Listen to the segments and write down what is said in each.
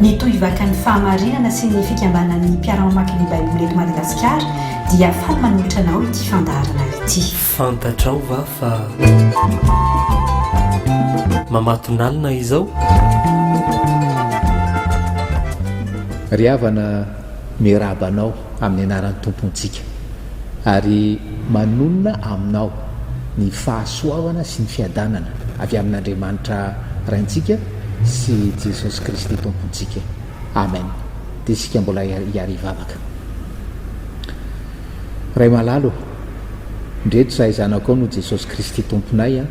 mitohivaka ny fahamarinana sy ny fikambanan'ny mpiara-mamaky ny baiboly eto Madagasikara dia faly manolotra anao ity fandaharana ity. Fantatrao va fa mamatonalina izao ry havana mirabanao amin'ny anaran'ny tompontsika ary manonona aminao ny fahasoavana sy ny fiadanana avy amin'Andriamanitra raintsika sy Jesosy Kristy tompontsika. Amen. Dia isika mbola hiary vavaka. Ray malalo, ndreto zahay zanako no Jesosy Kristy tomponay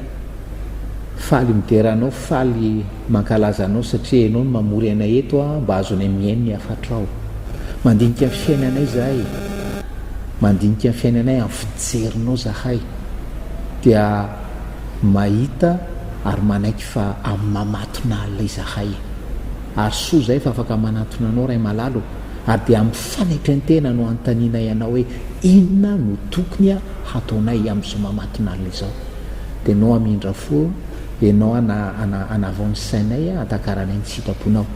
faly mideranao, faly mankalaza anao satria ianao no mamory anay eto mba azonay miaino ny afatrao. Mandinika ny fiainanay zahay, mandinika ny fiainanay amin'ny fijerinao zahay, dia mahita ary manaiky fa amin'ny mamatona alina izahay ary soa zay fa afaka manatona anao ray malalo ary dia amin'ny fanaitran-tena no antaniana ianao hoe inona no tokony hataonay amin'izao mamatona alina izao. Dia anao amindra fo ianao anavaon'ny sainay atakaranay ny sitraponao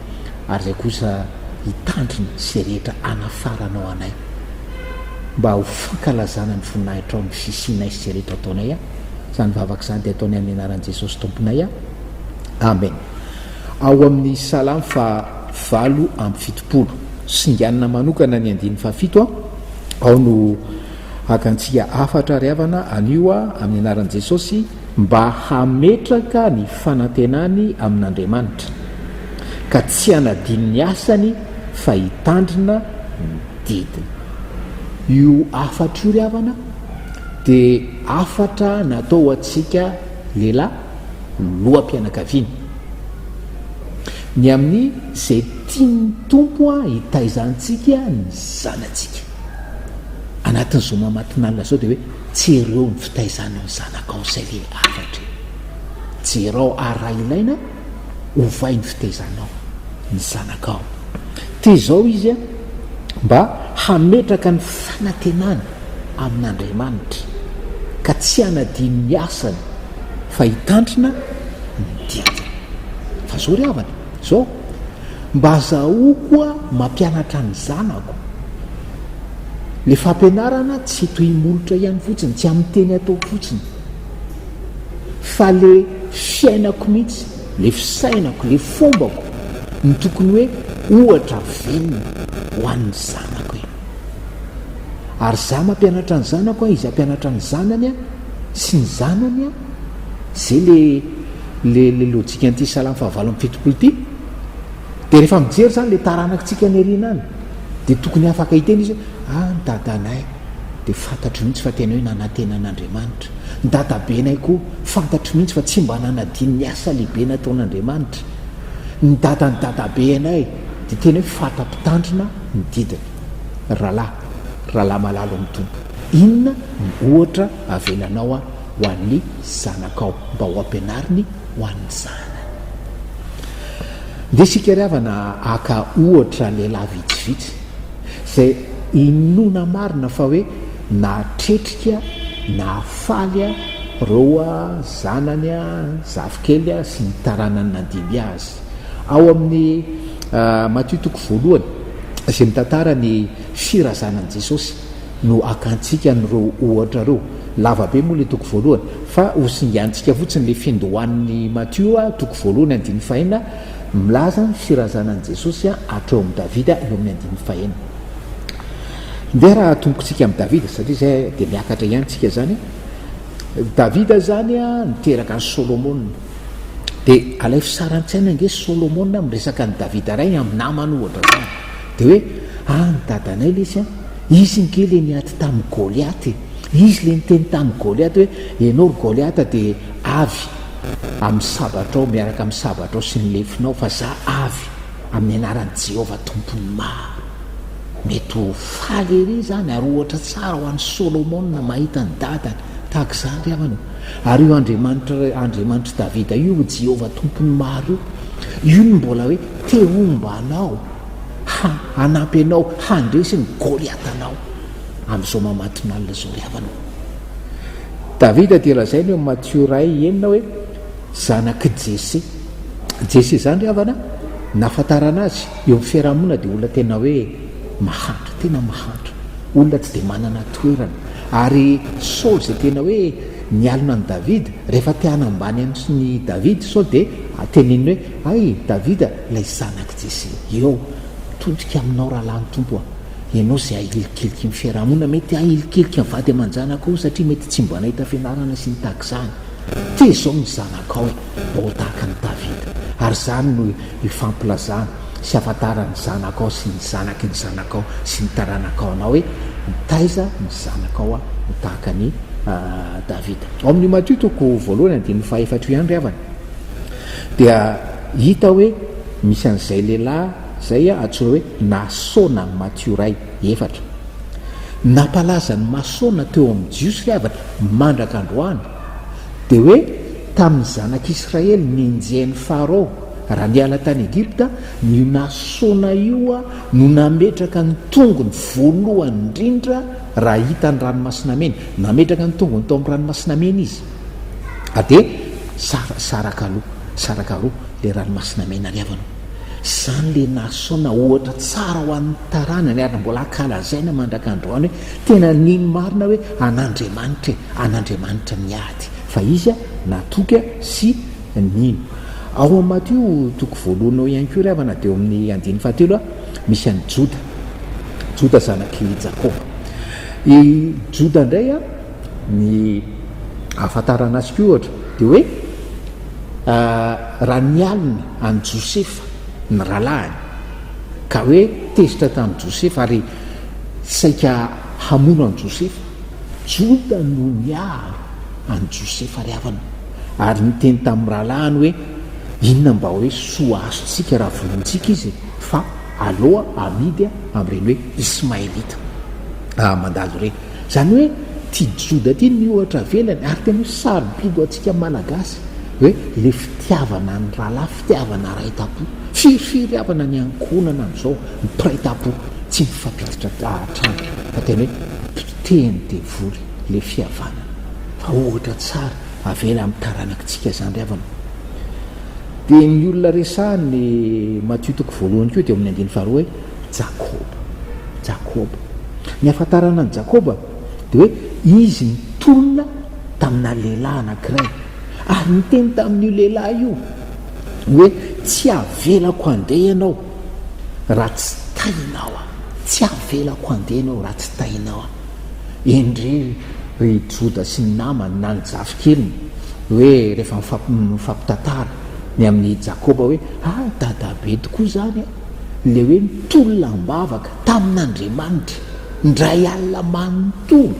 ary zay kosa hitandrina sy rehetra anafaranao anay mba ho fankalazana ny voninahitra ao amin'ny sisinay sy rehetra ataonay zany vavaka zany dia ataony amin'ny anaran'i Jesosy tomponay. Amen. Ao amin'ny Salamo fa 7:7 singanina manokana ny 7 ao no akantsika afatra ry havana anio amin'ny anaran'i Jesosy mba hametraka ny fanantenany amin'Andriamanitra ka tsy hanadiny ny asany fa hitandrina ny didiny. Io afatra io ry havana dia afatra natao atsika lehilahy loham-pianakaviana ny amin'ny zay tiany tompo hitaizantsika ny zanatsika anatin'izao mamatinalina zao dia hoe tsereo ny fitaizanao ny zanakao zay le afatra jerao ara ilaina ovay ny fitaizanao ny zanakao te zao izy mba hametraka ny fanantenana amin'Andriamanitra ka tsy hanadiny ny asany fa hitandrina ny didiny. Fa zao ry havana zao mba zahoako mampianatra ny zanako le fampianarana tsy tohimolotra ihany fotsiny, tsy amin'ny teny atao fotsiny fa le fiainako mihitsy, le fisainako, le fombako ny tokony hoe ohatra velona ho an'ny zanako ary za mampianatra ny zanako izy ampianatra ny zanany sy ny zanany zay le lojika an'ity Salamo 7:7 ity. Dia rehefa mijery zany le taranakitsika ny ariana any dia tokony afaka hiteny izy ny dadanay dia fantatro mihitsy fa tena hoe nanantena an'Andriamanitra, ny dadabenay koa fantatro mihitsy fa tsy mba nanadiny ny asa lehibe nataon'Andriamanitra, ny dadabe anay dia tena hoe fatampitandrina ny didiny. Rahalahy malalo amin'ny tompo, inona ny ohatra avelanao ho an'ny zanakao mba ho ampianariny ho an'ny zanany. Dia isika ry havana aka ohatra lehilahy vitsivitsy zay inona marina fa hoe natretrika nafaly reo zanany zafikely sy ny taranany nandimy azy. Ao amin'ny Matthieu 1 izay mitantara ny firazanan'i Jesosy no akantsika nyreo ohatra reo. Lavabe moa le 1 fa hosingantsika fotsiny le findohan'ny Matthieu 1:5 milaza ny firazanan'i Jesosy atreo amin'ny Davida eo amin'ny 1:5. Ndeha raha tompontsika amin'ny Davida satria zay dia miakatra ihany tsika zany. Davida zany niteraka ny Solomona dia alay fisaran-tsaina nge Solomona miresaka ny Davida ray amin'ny namany ohatra zany dia hoe ny dadanay lesy izy nke le niaty tamin'ny Goliaty, izy le niteny tamin'ny Goliaty hoe ianao Goliaty dia avy amin'ny sabatrao miaraka amin'ny sabatrao sy ny lefinao fa za avy amin'ny anaran'i Jehovah tompony maro. Mety ho faly ery zany ary ohatra tsara ho an'ny Solomona mahita ny dadany tahaka izany ry havana. Ary io Andriamanitra Davida io Jehovah tompony maro io no mbola hoe te omba anao hanampy anao handresy ny Goliatanao amin'izao mamatinalina zao ry havana. Davida dia lazainy eo Matthieu 1:9 hoe zanaky Jesse zany ry havana nafantarana azy eo amin'ny fiarahamonina dia olona tena hoe mahantra, tena mahantra, olona tsy dia manana toerana. Ary Saoly zay tena hoe nialina ny Davida, rehefa te-hanambany ny Davida Saoly dia teneniny hoe ay Davida ilay zanak' Jese, eo todika aminao rahalahy ny tompo a, ianao zay ahilikiliky ny fiarahamonina, mety ahilikiliky ny vady aman-janako satria mety tsy mbo nahita fianarana sy ny tahaka izany. Te zao ny zanakao e, mba ho tahaka ny Davida. Ary zany no ifampilazana sy afantarany zanakao sy ny zanaky ny zanakao sy ny taranakao anao hoe mitaiza ny zanakao a ho tahaka ny Davida. Ao amin'ny Matthieu toko voalohany andininy fahaefatra ihany ry havana dia hita hoe misy an'izay lehilahy zay atsora hoe Nasona ny Matthieu ray efatra, nampalaza ny Masona teo amin'ny jiosy ry havana mandraka androany dia hoe tamin'ny zanak'Israely ninjehan'ny Farao raha niala tany Egypta, ny Nasona io a no nametraka ny tongony voalohany indrindra raha hita ny ranomasina mena, nametraka ny tongony tao amin'ny ranomasina mena izy. Dia saraka roa le ranomasina mena ry havana. Zany le Nasona ohatra tsara ho an'ny taranany, ary mbola akalazaina mandrakandroany hoe tena niny marina hoe an'Andriamanitra miady, fa izy a natoka sy nino. Ao amin'ny Matthieu toko voalohany ao ihany koa ry havana dia eo amin'ny andiny fahatelo misy an'i Joda zanaky Jakoba. I Joda indray a ny ahafantarana azy koa ohatra dia hoe raha nialina any Josefa ny rahalahiny ka hoe tezitra tamin'ny Josefa ary saika hamono any Josefa, Joda no niaro any Josefa ry havana, ary niteny tamin'ny rahalahiny hoe inona mba hoe soa azontsika raha volontsika izy fa aloha amidy amin'ireny hoe Ismaelita mandalo ireny. Zany hoe tia Joda ty ny ohatra velany, ary tena hoe sarobidy antsika malagasy hoe le fitiavana ny rahalahy, fitiavana raitapo, firy havana ny ankonana amin'izao ny piraitapo tsy mifampiditra trano, fa tena hoe teny devoly le fihavanana, fa ohatra tsara avela amin'ny taranakitsika zany ry havana. Dia ny olona resahany Matthieu toko voalohany koa dia amin'ny andiny faharoa hoe Jakoba. Ny afantarana ny Jakoba dia hoe izy nitolona tamina lehilahy anankiray, ary niteny tamin'io lehilahy io hoe tsy avelako andeha ianao raha tsy tainao a, tsy avelako andeha ianao raha tsy tainao a. Endry ry Joda sy ny namany na ny jafikeliny hoe rehefa mifampitantara ny amin'ny Jakoba hoe dadabe tokoa zany le hoe nitolona ambavaka tamin'Andriamanitra, ndray alina manontolo,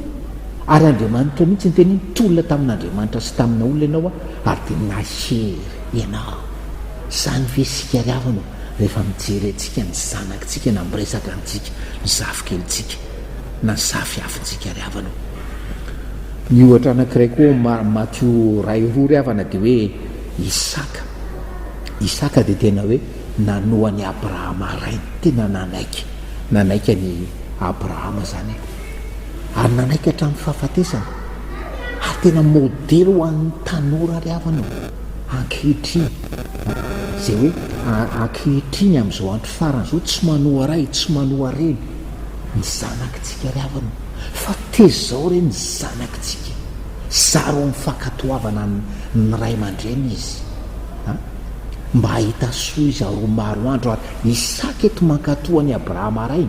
ary Andriamanitra mihitsy ny teny nitolona tamin'Andriamanitra sy tamina olona ianao a, ary dia nahery ianao. Zany ve sika ry havana rehefa mijery antsika ny zanakitsika na miresaka antsika ny zafikelitsika na ny zafiafintsika ry havana. Ny ohatra anankiray koa Matthieu ray roa ry havana dia hoe Isaka dia tena hoe nanohan'ny Abrahama ray, tena nanaika ny Abrahama zany, ary nanaika hatramin'ny fahafatesana, ary tena modely ho an'ny tanora ry havana ankehitriny, zay hoe ankehitriny amin'izao andro farany zao tsy manoha ray, tsy manoha reny ny zanakitsika ry havana, fa tezao reny ny zanakitsika, zaro mifankatoavana ny ray aman-dreny izy mba hahita soa izy aroa maro andro. Ary Isaka eto mankatohany Abrahama ray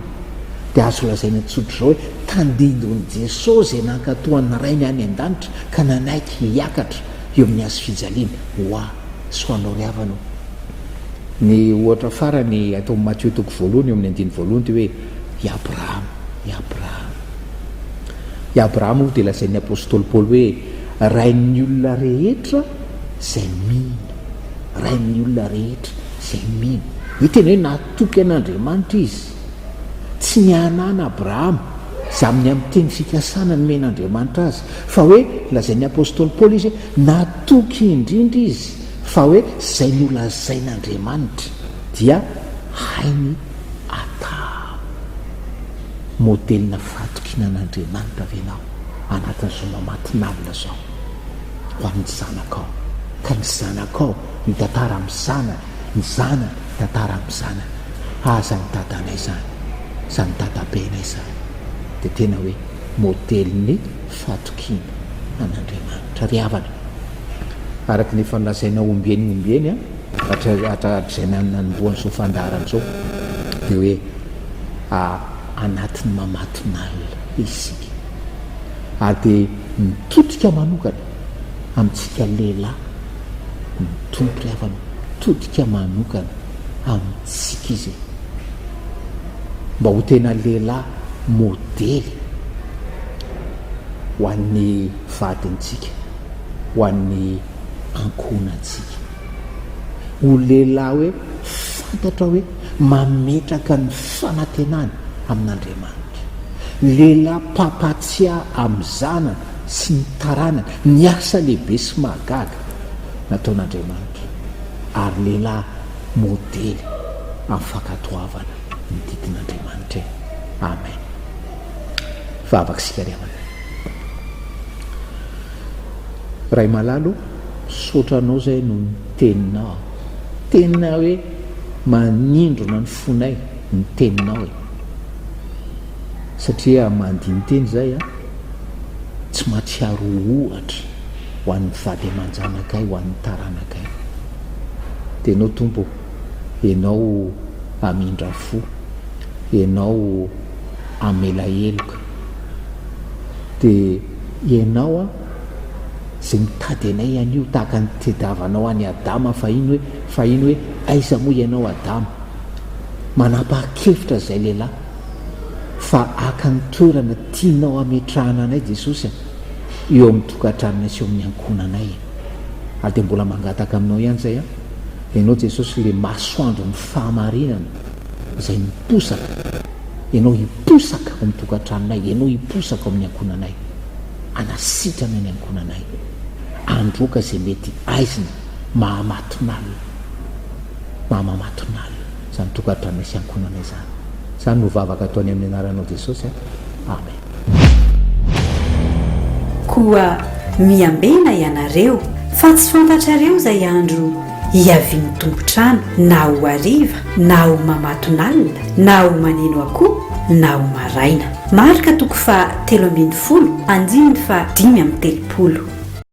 dia azo lazaina tsotro zao hoe tandindony Jesosy zay nankatohan'ny rainy any an-danitra ka nanaiky hiakatra eo amin'ny azo fijaliana hoa soanao ry havana. Ny ohatra farany atao Matthieu toko voalohany eo amin'ny andiny voalohany dia hoe i Abrahama dia lazain'ny apôstôly Paoly hoe rain'ny olona rehetra zay mino, rain'ny olona rehetra zay mino. Io tena hoe natoky an'Andriamanitra izy, tsy nianana Abrahama za amin'ny amin'ny teny fikasana ny men'Andriamanitra azy, fa hoe lazain'ny apôstôly Paoly izy hoe natoky indrindra izy, fa hoe zay nolazain'Andriamanitra dia hainy ata modelina fatokinan'Andriamanitra venao anatin'izao mamatinavina zao ho amin'ny zanakao, ka ny zanakao mitantara amin'ny zanany ny zana tantara amin'ny zana aza ny tatanay zany za ny tatabenay zany dia tena hoe modeliny fatokina an'andriamanitra ry havana araka ny fanlazaina ombieny atrazay nanomboany zao fandarany zao dia hoe anatin'ny mamatonalina isika ary dia mitodika manokana amintsika lehilahy ny tompo ry havana mitodika manokana amintsika izy mba ho tena lehilahy modely ho an'ny vadintsika ho an'ny ankohonantsika ho lehilahy hoe fantatra hoe mametraka ny fanantenana amin'andriamanitra lehilahy mpapatsia amin'ny zanana sy ny taranana ny asa lehibe sy mahagaga nataon'andriamanitra ary lehilahy modely amin'ny fankatoavana ny didin'andriamanitra amen vavaka sika ry havana ray malalo sotranao zay no ny teninao tenina hoe manindrona ny fonay ny teninao satria mandiny teny zay tsy matsiaro ohatra ho an'ny vady aman-janakay ho an'ny taranakay dia ianao tompo ianao amindra fo ianao amela eloka dia ianao zay mitady anay anio tahaka ny tediavanao any adama fa iny hoe aiza moa ianao adama manapa-kevitra zay lehilahy fa aka ny toerana tianao ametrahana anay jesosy eo amin'ny tokantranonay sy eo amin'ny ankonanay ary dia mbola mangataka aminao ihany zay ianao jesosy le masoandro ny fahamarinana zay miposaka ianao hiposaka ao amin'ny tokantranonay ianao hiposaka ao amin'ny ankonanay anasitrana ny ankonanay androka zay mety aizina mahamatonalina zany tokantranonay sy ankonanay zany zany no vavaka ataony amin'ny anaranao jesosy amen koa miambena ianareo fa tsy fantatrareo zay andro hiaviany tompotrano na ho ariva na ho mamatonalina na ho maneno akoho na ho maraina marika toko fa 3 ambin'ny folo 5 fa 5 amin'ny telopolo